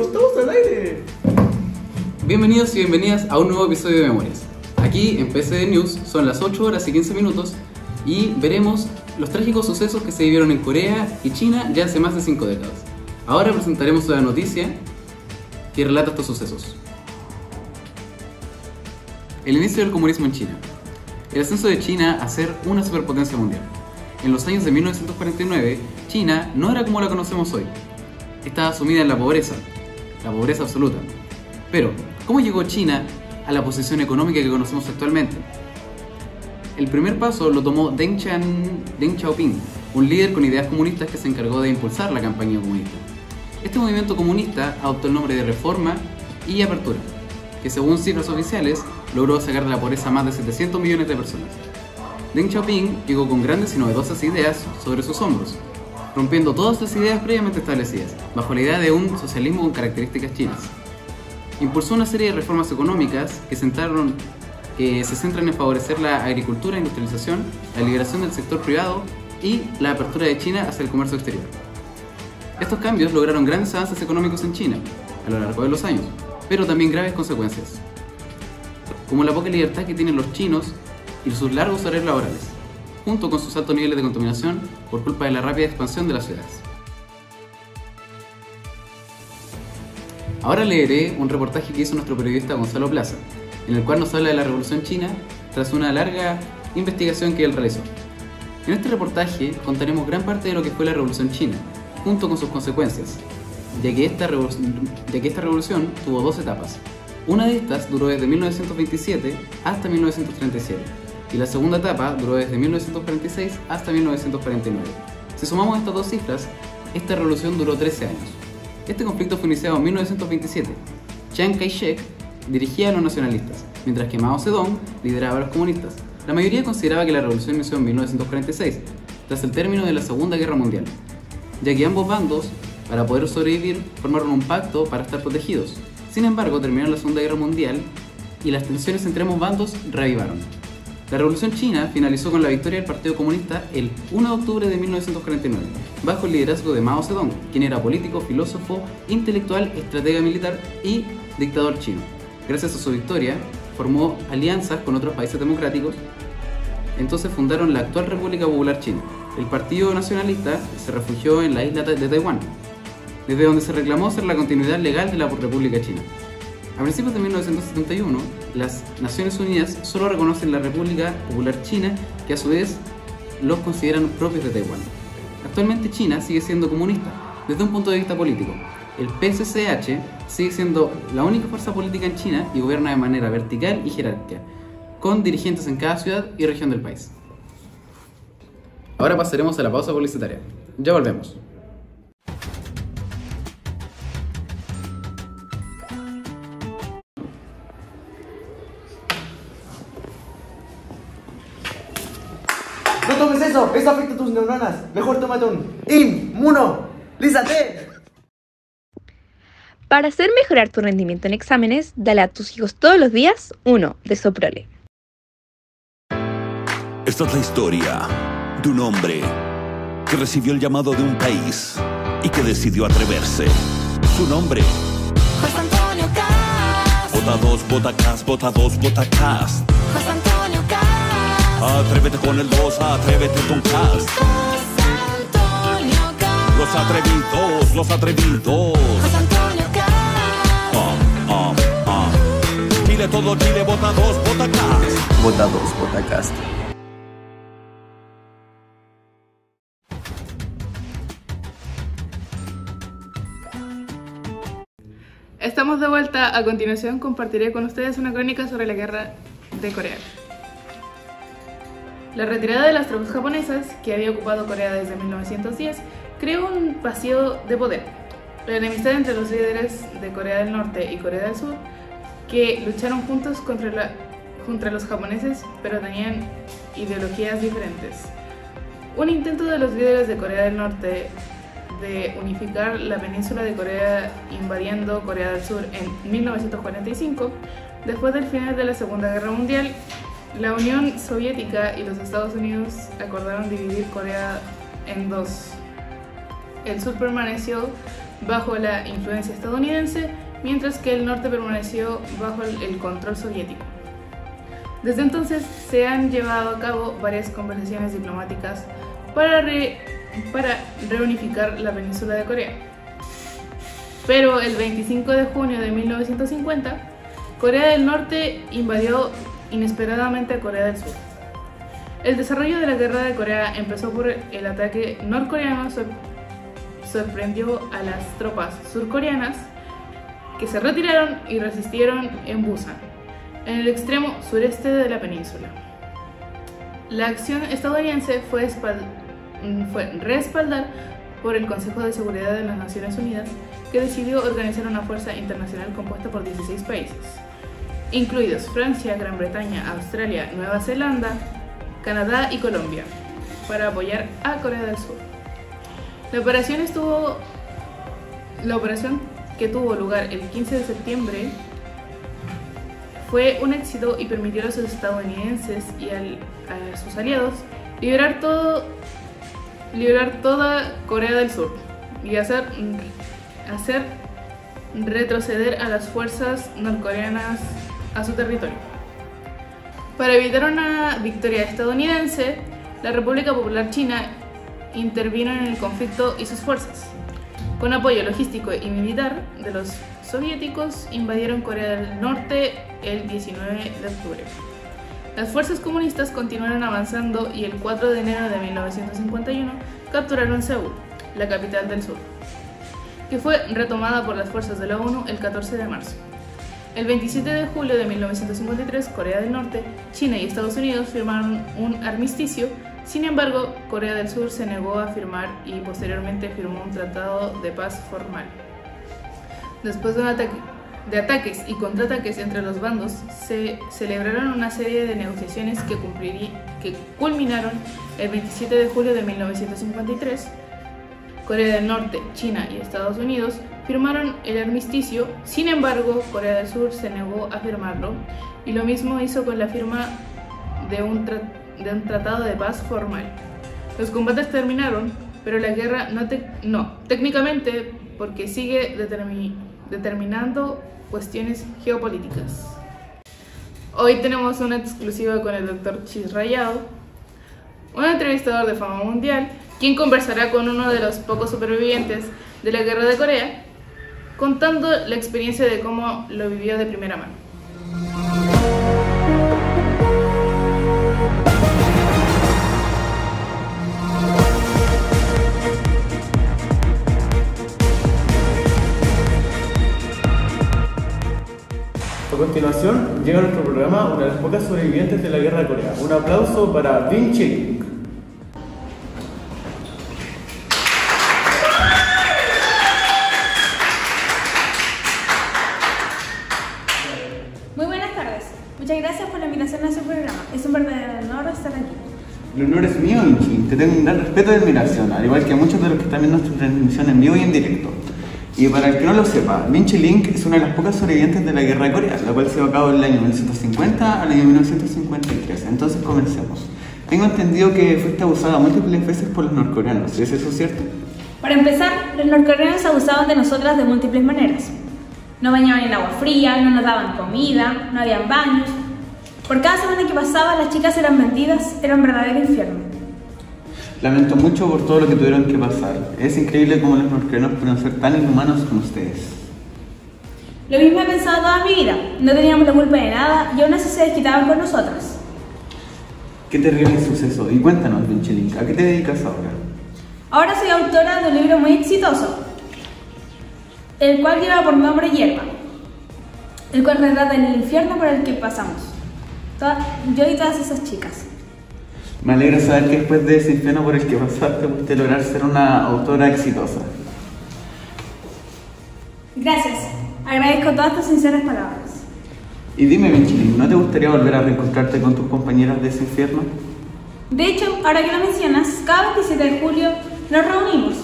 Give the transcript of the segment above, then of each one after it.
estamos al aire. Bienvenidos y bienvenidas a un nuevo episodio de Memorias. Aquí en PCD News son las 8 horas y 15 minutos y veremos los trágicos sucesos que se vivieron en Corea y China ya hace más de 5 décadas. Ahora presentaremos una noticia que relata estos sucesos. El inicio del comunismo en China. El ascenso de China a ser una superpotencia mundial. En los años de 1949, China no era como la conocemos hoy. Estaba sumida en la pobreza absoluta. Pero, ¿cómo llegó China a la posición económica que conocemos actualmente? El primer paso lo tomó Deng Xiaoping, un líder con ideas comunistas que se encargó de impulsar la campaña comunista. Este movimiento comunista adoptó el nombre de Reforma y Apertura, que según cifras oficiales logró sacar de la pobreza a más de 700 millones de personas. Deng Xiaoping llegó con grandes y novedosas ideas sobre sus hombros, rompiendo todas las ideas previamente establecidas, bajo la idea de un socialismo con características chinas. Impulsó una serie de reformas económicas que se centran en favorecer la agricultura, industrialización, la liberación del sector privado y la apertura de China hacia el comercio exterior. Estos cambios lograron grandes avances económicos en China a lo largo de los años, pero también graves consecuencias, como la poca libertad que tienen los chinos y sus largos horarios laborales, junto con sus altos niveles de contaminación por culpa de la rápida expansión de las ciudades. Ahora leeré un reportaje que hizo nuestro periodista Gonzalo Plaza, en el cual nos habla de la Revolución China tras una larga investigación que él realizó. En este reportaje contaremos gran parte de lo que fue la Revolución China, junto con sus consecuencias, ya que esta revolución tuvo dos etapas. Una de estas duró desde 1927 hasta 1937, y la segunda etapa duró desde 1946 hasta 1949. Si sumamos estas dos cifras, esta revolución duró 13 años. Este conflicto fue iniciado en 1927. Chiang Kai-shek dirigía a los nacionalistas, mientras que Mao Zedong lideraba a los comunistas. La mayoría consideraba que la revolución inició en 1946, tras el término de la Segunda Guerra Mundial, ya que ambos bandos, para poder sobrevivir, formaron un pacto para estar protegidos. Sin embargo, terminó la Segunda Guerra Mundial y las tensiones entre ambos bandos reavivaron. La Revolución China finalizó con la victoria del Partido Comunista el 1 de octubre de 1949, bajo el liderazgo de Mao Zedong, quien era político, filósofo, intelectual, estratega militar y dictador chino. Gracias a su victoria, formó alianzas con otros países democráticos. Entonces fundaron la actual República Popular China. El Partido Nacionalista se refugió en la isla de Taiwán, desde donde se reclamó ser la continuidad legal de la República China. A principios de 1971, las Naciones Unidas solo reconocen la República Popular China, que a su vez los consideran propios de Taiwán. Actualmente China sigue siendo comunista desde un punto de vista político. El PCCH sigue siendo la única fuerza política en China y gobierna de manera vertical y jerárquica, con dirigentes en cada ciudad y región del país. Ahora pasaremos a la pausa publicitaria. Ya volvemos. No tomes eso afecta a tus neuronas. Mejor tómate un Inmunolízate. Para hacer mejorar tu rendimiento en exámenes, dale a tus hijos todos los días 1 de Soprole. Esta es la historia de un hombre que recibió el llamado de un país y que decidió atreverse. Su nombre: José Antonio Cast. Vota 2, vota Cast, vota 2, vota Cast. José Antonio Cast. Atrévete con el 2, atrévete con Cast. José Antonio Cast. Los atrevidos, los atrevidos. José Antonio Cast. Chile, todo Chile, vota 2, vota Cast. Vota 2, vota Cast. Estamos de vuelta. A continuación compartiré con ustedes una crónica sobre la guerra de Corea. La retirada de las tropas japonesas, que había ocupado Corea desde 1910, creó un vacío de poder. La enemistad entre los líderes de Corea del Norte y Corea del Sur, que lucharon juntos contra los japoneses, pero tenían ideologías diferentes. Un intento de los líderes de Corea del Norte de unificar la península de Corea invadiendo Corea del Sur en 1945, después del final de la Segunda Guerra Mundial, la Unión Soviética y los Estados Unidos acordaron dividir Corea en dos. El sur permaneció bajo la influencia estadounidense, mientras que el norte permaneció bajo el control soviético. Desde entonces se han llevado a cabo varias conversaciones diplomáticas para reunificar la península de Corea. Pero el 25 de junio de 1950, Corea del Norte invadió inesperadamente a Corea del Sur. El desarrollo de la guerra de Corea empezó por el ataque norcoreano, sorprendió a las tropas surcoreanas, que se retiraron y resistieron en Busan, en el extremo sureste de la península. La acción estadounidense fue respaldada por el Consejo de Seguridad de las Naciones Unidas, que decidió organizar una fuerza internacional compuesta por 16 países, incluidos Francia, Gran Bretaña, Australia, Nueva Zelanda, Canadá y Colombia, para apoyar a Corea del Sur. La operación que tuvo lugar el 15 de septiembre fue un éxito y permitió a los estadounidenses y a sus aliados liberar toda Corea del Sur y hacer retroceder a las fuerzas norcoreanas a su territorio. Para evitar una victoria estadounidense, la República Popular China intervino en el conflicto y sus fuerzas, con apoyo logístico y militar de los soviéticos, invadieron Corea del Norte el 19 de octubre. Las fuerzas comunistas continuaron avanzando y el 4 de enero de 1951 capturaron Seúl, la capital del sur, que fue retomada por las fuerzas de la ONU el 14 de marzo. El 27 de julio de 1953, Corea del Norte, China y Estados Unidos firmaron un armisticio. Sin embargo, Corea del Sur se negó a firmar y posteriormente firmó un tratado de paz formal. Después de ataques y contraataques entre los bandos, se celebraron una serie de negociaciones que culminaron el 27 de julio de 1953. Corea del Norte, China y Estados Unidos firmaron el armisticio. Sin embargo, Corea del Sur se negó a firmarlo, y lo mismo hizo con la firma de un tratado de paz formal. Los combates terminaron, pero la guerra no técnicamente, porque sigue determinando cuestiones geopolíticas. Hoy tenemos una exclusiva con el Dr. Chis Rayado, un entrevistador de fama mundial, quien conversará con uno de los pocos supervivientes de la guerra de Corea, contando la experiencia de cómo lo vivió de primera mano. A continuación, llega a nuestro programa una de las pocas sobrevivientes de la guerra de Corea. Un aplauso para Vinci Link. Muy buenas tardes. Muchas gracias por la invitación a su programa. Es un verdadero honor estar aquí. El honor es mío, Vinci. Te tengo un gran respeto y admiración, al igual que a muchos de los que están viendo nuestra transmisión en vivo y en directo. Y para el que no lo sepa, Vinci Link es una de las pocas sobrevivientes de la guerra de Corea, la cual se llevó a cabo en el año 1950 al año 1953. Entonces comencemos. Tengo entendido que fuiste abusada múltiples veces por los norcoreanos. ¿Es eso cierto? Para empezar, los norcoreanos abusaban de nosotras de múltiples maneras. No bañaban en agua fría, no nos daban comida, no habían baños. Por cada semana que pasaba, las chicas eran vendidas, era un verdadero infierno. Lamento mucho por todo lo que tuvieron que pasar. Es increíble cómo los norcoreanos pueden ser tan inhumanos como ustedes. Lo mismo he pensado toda mi vida. No teníamos la culpa de nada y aún así se desquitaban con nosotras. Qué terrible suceso. Y cuéntanos, Vinci Link, ¿a qué te dedicas ahora? Ahora soy autora de un libro muy exitoso, el cual lleva por nombre Hierba, el cual retrata el infierno por el que pasamos, yo y todas esas chicas. Me alegra saber que después de ese infierno por el que pasaste pudiste lograr ser una autora exitosa. Gracias, agradezco todas tus sinceras palabras. Y dime, Vinci Link, ¿no te gustaría volver a reencontrarte con tus compañeras de ese infierno? De hecho, ahora que lo mencionas, cada 27 de julio nos reunimos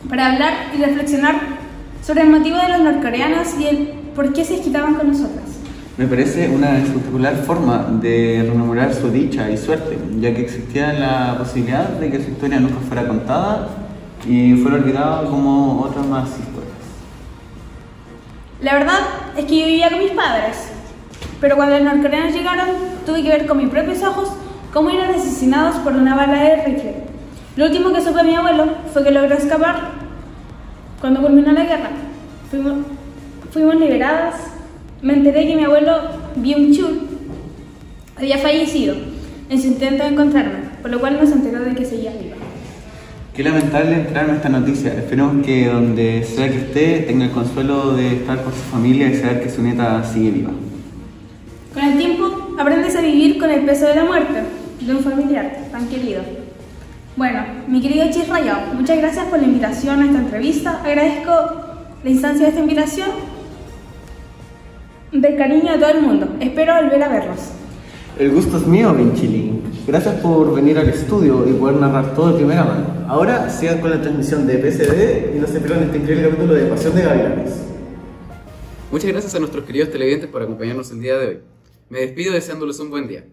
para hablar y reflexionar sobre el motivo de los norcoreanos y el por qué se desquitaban con nosotras. Me parece una espectacular forma de rememorar su dicha y suerte, ya que existía la posibilidad de que su historia nunca fuera contada, y fue olvidado como otras más historias. La verdad es que yo vivía con mis padres, pero cuando los norcoreanos llegaron, tuve que ver con mis propios ojos cómo eran asesinados por una bala de rifle. Lo último que supe de mi abuelo fue que logró escapar cuando culminó la guerra. Fuimos liberadas. Me enteré que mi abuelo Byung-chul había fallecido en su intento de encontrarme, por lo cual nos enteró de que seguía viva. Qué lamentable enterarme esta noticia. Esperemos que donde sea que esté tenga el consuelo de estar con su familia y saber que su nieta sigue viva. Con el tiempo aprendes a vivir con el peso de la muerte de un familiar tan querido. Bueno, mi querido Chis Rayao, muchas gracias por la invitación a esta entrevista. Agradezco la instancia de esta invitación del cariño de todo el mundo. Espero volver a verlos. El gusto es mío, Vinchilín. Gracias por venir al estudio y poder narrar todo de primera mano. Ahora sigan con la transmisión de PSD y no se pierdan este increíble capítulo de Pasión de Gavilanes. Muchas gracias a nuestros queridos televidentes por acompañarnos el día de hoy. Me despido deseándoles un buen día.